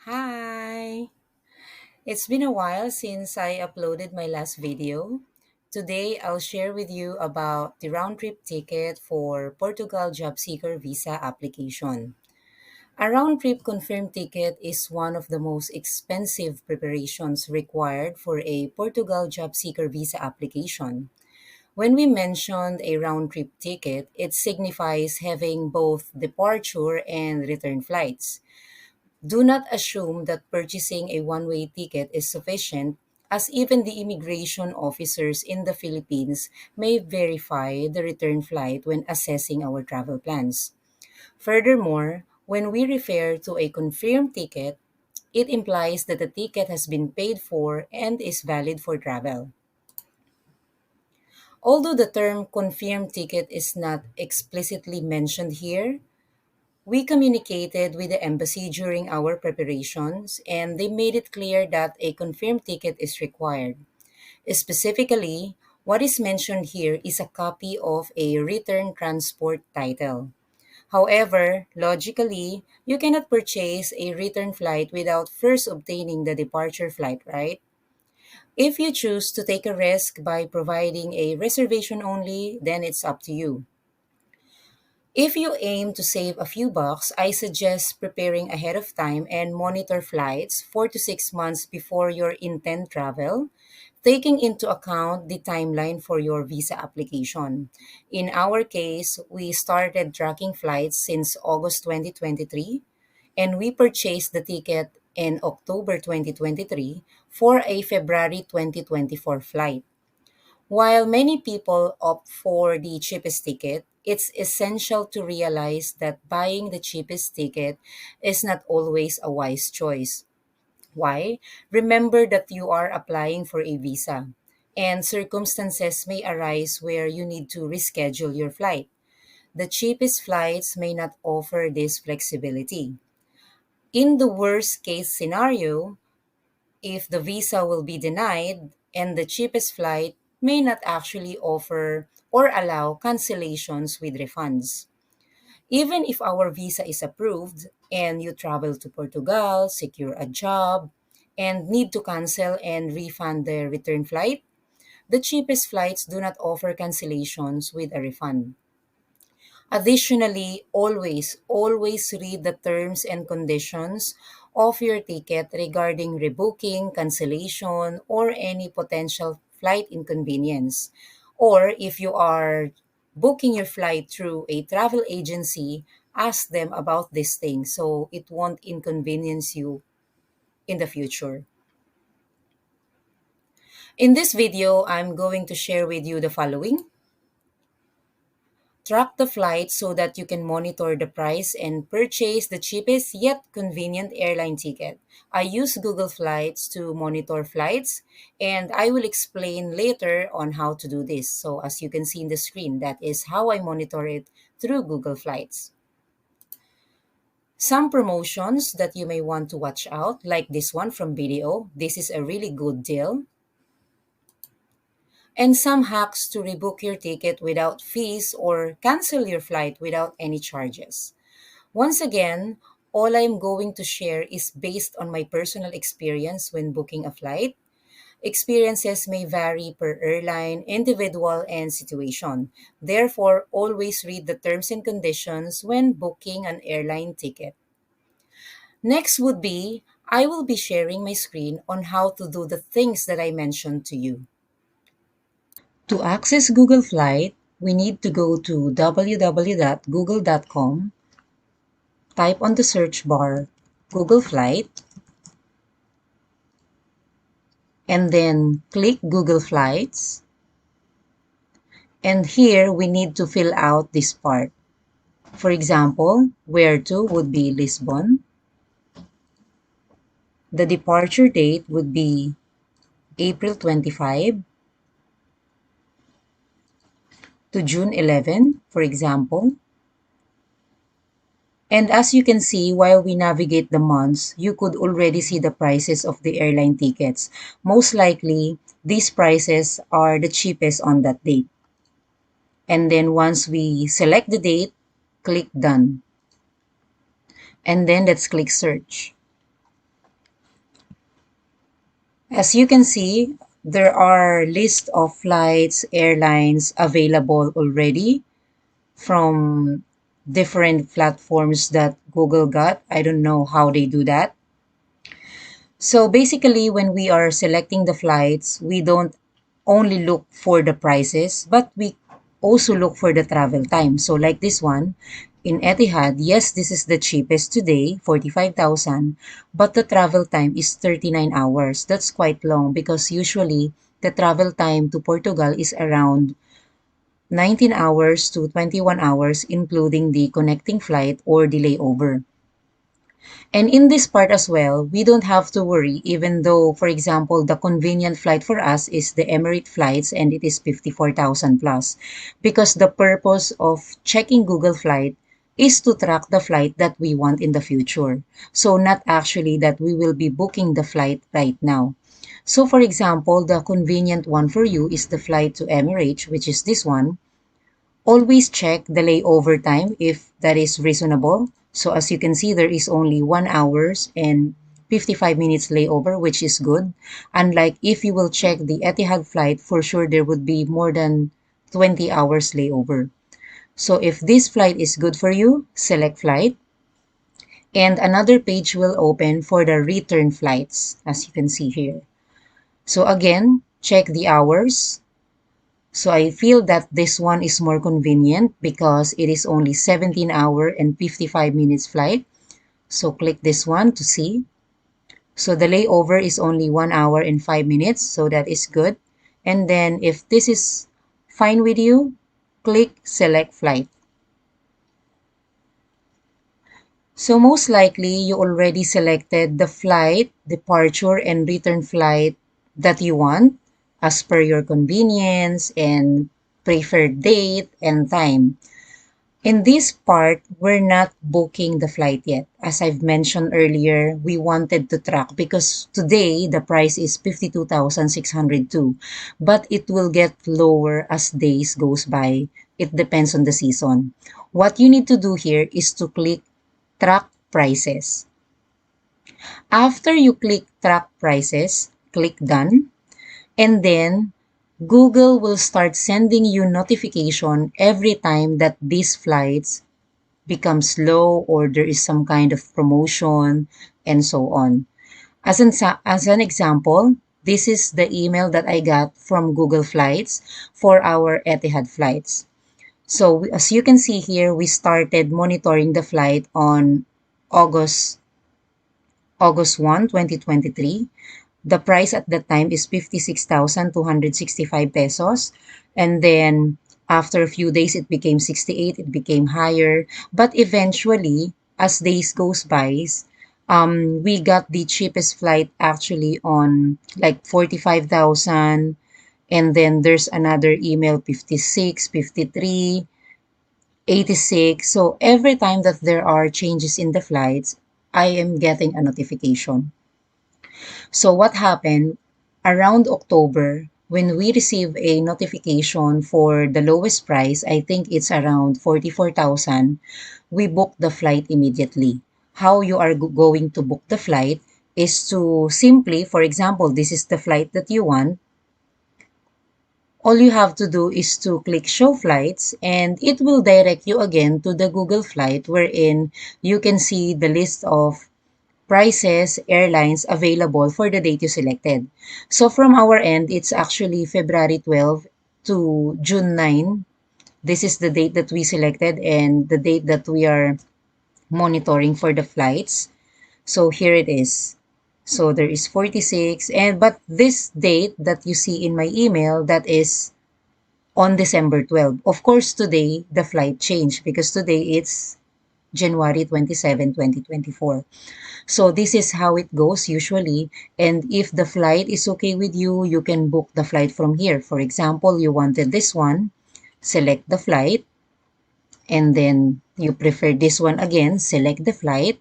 Hi! It's been a while since I uploaded my last video. Today, I'll share with you about the round-trip ticket for Portugal job seeker visa application. A round-trip confirmed ticket is one of the most expensive preparations required for a Portugal job seeker visa application. When we mentioned a round-trip ticket, it signifies having both departure and return flights. Do not assume that purchasing a one-way ticket is sufficient, as even the immigration officers in the Philippines may verify the return flight when assessing our travel plans. Furthermore, when we refer to a confirmed ticket, it implies that the ticket has been paid for and is valid for travel. Although the term confirmed ticket is not explicitly mentioned here, we communicated with the embassy during our preparations, and they made it clear that a confirmed ticket is required. Specifically, what is mentioned here is a copy of a return transport title. However, logically, you cannot purchase a return flight without first obtaining the departure flight, right? If you choose to take a risk by providing a reservation only, then it's up to you. If you aim to save a few bucks, I suggest preparing ahead of time and monitor flights 4 to 6 months before your intent travel, taking into account the timeline for your visa application. In our case, we started tracking flights since August 2023, and we purchased the ticket in October 2023 for a February 2024 flight. While many people opt for the cheapest ticket, it's essential to realize that buying the cheapest ticket is not always a wise choice. Why? Remember that you are applying for a visa, and circumstances may arise where you need to reschedule your flight. The cheapest flights may not offer this flexibility. In the worst case scenario, if the visa will be denied and the cheapest flight may not actually offer or allow cancellations with refunds. Even if our visa is approved and you travel to Portugal, secure a job, and need to cancel and refund the return flight, the cheapest flights do not offer cancellations with a refund. Additionally, always read the terms and conditions of your ticket regarding rebooking, cancellation, or any potential flight inconvenience. Or if you are booking your flight through a travel agency, ask them about this thing so it won't inconvenience you in the future. In this video, I'm going to share with you the following. Track the flight so that you can monitor the price and purchase the cheapest yet convenient airline ticket. I use Google Flights to monitor flights, and I will explain later on how to do this. So as you can see in the screen, that is how I monitor it through Google Flights. Some promotions that you may want to watch out, like this one from Video. This is a really good deal. And some hacks to rebook your ticket without fees or cancel your flight without any charges. Once again, all I'm going to share is based on my personal experience when booking a flight. Experiences may vary per airline, individual, and situation. Therefore, always read the terms and conditions when booking an airline ticket. Next would be, I will be sharing my screen on how to do the things that I mentioned to you. To access Google Flight, we need to go to www.google.com, type on the search bar Google Flight, and then click Google Flights. And here we need to fill out this part. For example, where to would be Lisbon. The departure date would be April 25 to June 11, for example. And as you can see, while we navigate the months, you could already see the prices of the airline tickets. Most likely, these prices are the cheapest on that date. And then once we select the date, click Done. And then let's click Search. As you can see, there are list of flights, airlines available already from different platforms that Google got. I don't know how they do that. So basically, when we are selecting the flights, we don't only look for the prices, but we also look for the travel time. So like this one, in Etihad, yes, this is the cheapest today, 45,000, but the travel time is 39 hours. That's quite long because usually the travel time to Portugal is around 19 hours to 21 hours, including the connecting flight or the layover. And in this part as well, we don't have to worry, even though, for example, the convenient flight for us is the Emirates flights and it is 54,000 plus. Because the purpose of checking Google Flight is to track the flight that we want in the future. So not actually that we will be booking the flight right now. So for example, the convenient one for you is the flight to Emirates, which is this one. Always check the layover time if that is reasonable. So as you can see, there is only 1 hours and 55 minutes layover, which is good. Unlike if you will check the Etihad flight, for sure there would be more than 20 hours layover. So if this flight is good for you, select flight. And another page will open for the return flights, as you can see here. So again, check the hours. So I feel that this one is more convenient because it is only 17 hour and 55 minutes flight. So click this one to see. So the layover is only 1 hour and 5 minutes. So that is good. And then if this is fine with you, click select flight. So most likely you already selected the flight, departure, and return flight that you want as per your convenience and preferred date and time. In this part, we're not booking the flight yet. As I've mentioned earlier, we wanted to track because today the price is 52,602, but it will get lower as days goes by. It depends on the season. What you need to do here is to click track prices. After you click track prices, click done, and then Google will start sending you notification every time that these flights become slow or there is some kind of promotion and so on. As an example, this is the email that I got from Google Flights for our Etihad flights. So as you can see here, we started monitoring the flight on August 1, 2023. The price at that time is 56,265 pesos. And then after a few days, it became 68, it became higher. But eventually, as days goes by, we got the cheapest flight actually on like 45,000. And then there's another email, 56, 53, 86. So every time that there are changes in the flights, I am getting a notification. So what happened around October, when we receive a notification for the lowest price, I think it's around 44,000, we book the flight immediately. How you are going to book the flight is to simply, for example, this is the flight that you want. All you have to do is to click show flights and it will direct you again to the Google flight wherein you can see the list of prices, airlines available for the date you selected. So from our end, it's actually February 12 to June 9. This is the date that we selected and the date that we are monitoring for the flights. So here it is. So there is 46 but this date that you see in my email, that is on December 12. Of course, today the flight changed because today it's January 27, 2024. So this is how it goes usually. And if the flight is okay with you, you can book the flight from here. For example, you wanted this one, select the flight, and then you prefer this one again, select the flight,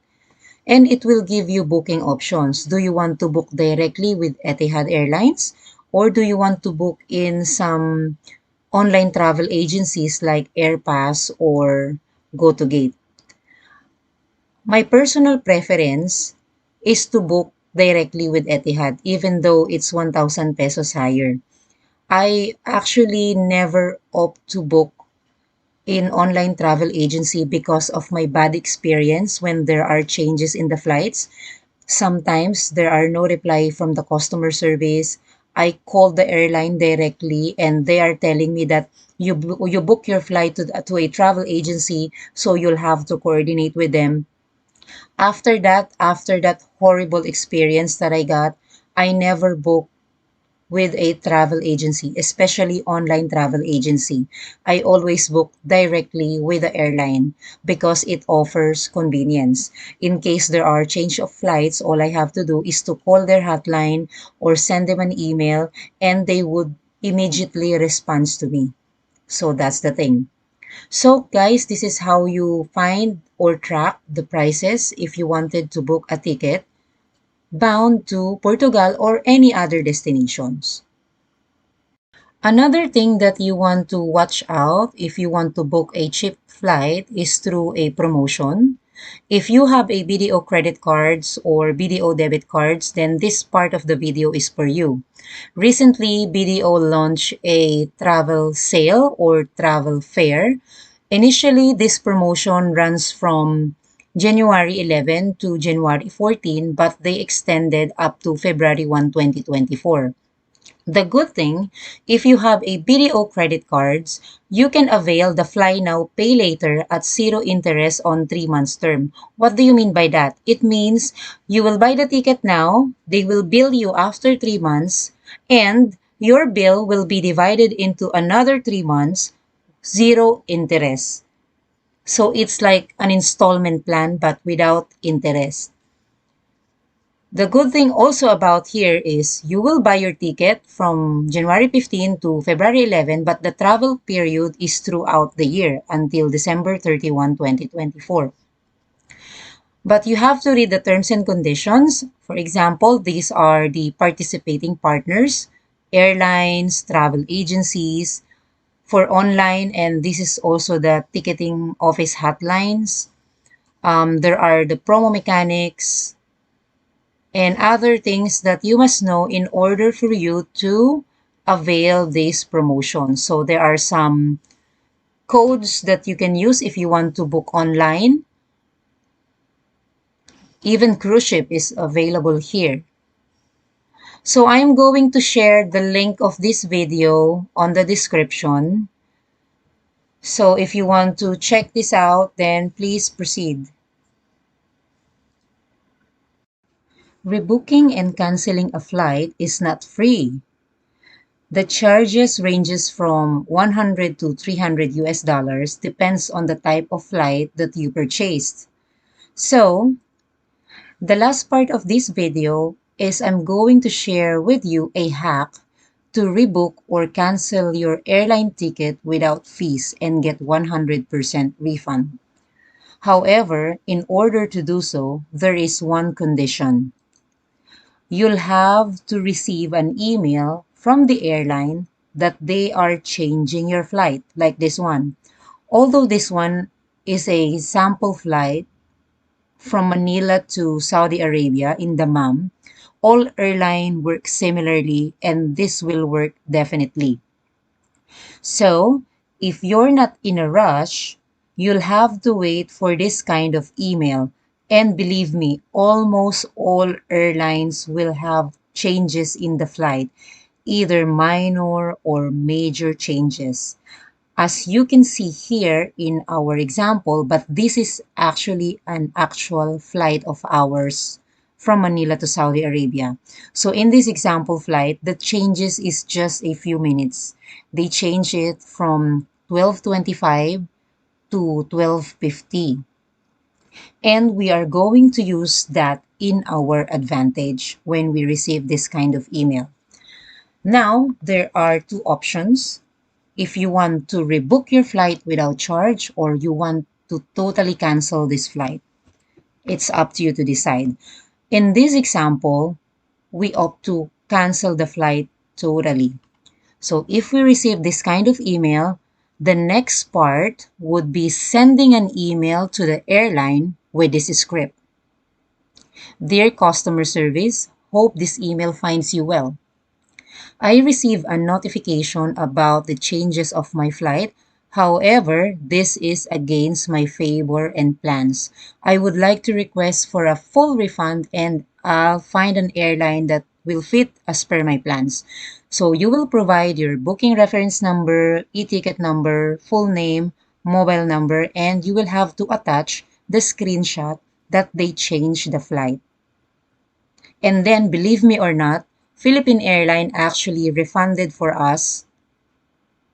and it will give you booking options. Do you want to book directly with Etihad Airlines, or do you want to book in some online travel agencies like AirPass or GoToGate? My personal preference is to book directly with Etihad, even though it's 1,000 pesos higher. I actually never opt to book in online travel agency because of my bad experience when there are changes in the flights. Sometimes there are no reply from the customer service. I called the airline directly and they are telling me that you book your flight to a travel agency, so you'll have to coordinate with them. After that horrible experience that I got, I never booked with a travel agency, especially online travel agency. I always book directly with the airline because it offers convenience. In case there are change of flights, all I have to do is to call their hotline or send them an email and they would immediately respond to me. So that's the thing. So guys, this is how you find or track the prices if you wanted to book a ticket bound to Portugal or any other destinations. Another thing that you want to watch out if you want to book a cheap flight is through a promotion. If you have a BDO credit cards or BDO debit cards, then this part of the video is for you. Recently, BDO launched a travel sale or travel fair. Initially, this promotion runs from January 11 to January 14, but they extended up to February 1, 2024. The good thing, if you have a BDO credit cards, you can avail the Fly Now, Pay Later at zero interest on 3 months term. What do you mean by that? It means you will buy the ticket now, they will bill you after 3 months, and your bill will be divided into another 3 months, zero interest. So it's like an installment plan but without interest. The good thing also about here is you will buy your ticket from January 15 to February 11, but the travel period is throughout the year until December 31, 2024. But you have to read the terms and conditions. For example, these are the participating partners, airlines, travel agencies, for online, and this is also the ticketing office hotlines. There are the promo mechanics, and other things that you must know in order for you to avail this promotion. So there are some codes that you can use if you want to book online. Even cruise ship is available here. So I'm going to share the link of this video on the description. So if you want to check this out, then please proceed. Rebooking and canceling a flight is not free. The charges ranges from 100 to 300 US dollars, depends on the type of flight that you purchased. So, the last part of this video is I'm going to share with you a hack to rebook or cancel your airline ticket without fees and get 100% refund. However, in order to do so, there is one condition. You'll have to receive an email from the airline that they are changing your flight, like this one. Although this one is a sample flight from Manila to Saudi Arabia in Dammam, all airline work similarly and this will work definitely. So, if you're not in a rush, you'll have to wait for this kind of email. And believe me, almost all airlines will have changes in the flight, either minor or major changes. As you can see here in our example, but this is actually an actual flight of ours from Manila to Saudi Arabia. So in this example flight, the changes is just a few minutes. They change it from 12:25 to 12:50. And we are going to use that in our advantage when we receive this kind of email. Now, there are two options. If you want to rebook your flight without charge or you want to totally cancel this flight, it's up to you to decide. In this example, we opt to cancel the flight totally. So if we receive this kind of email, the next part would be sending an email to the airline with this script. Dear customer service, hope this email finds you well. I received a notification about the changes of my flight. However, this is against my favor and plans. I would like to request for a full refund and I'll find an airline that will fit as per my plans. So you will provide your booking reference number, e-ticket number, full name, mobile number, and you will have to attach the screenshot that they changed the flight. And then, believe me or not, Philippine Airline actually refunded for us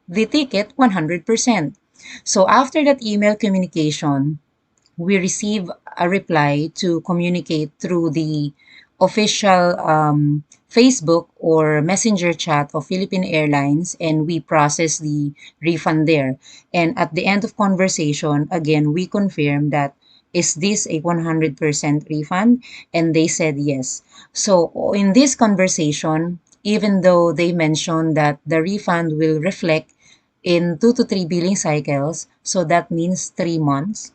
the ticket 100%. So after that email communication, we receive a reply to communicate through the official Facebook or messenger chat of Philippine Airlines, and we process the refund there. And at the end of conversation, again, we confirm that is this a 100% refund? And they said yes. So in this conversation, even though they mentioned that the refund will reflect in 2 to 3 billing cycles, so that means 3 months,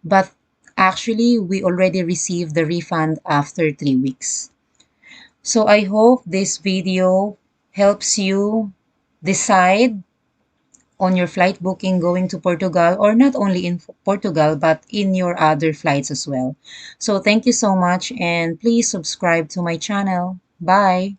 but actually, we already received the refund after 3 weeks. So I hope this video helps you decide on your flight booking going to Portugal, or not only in Portugal, but in your other flights as well. So thank you so much, and please subscribe to my channel. Bye!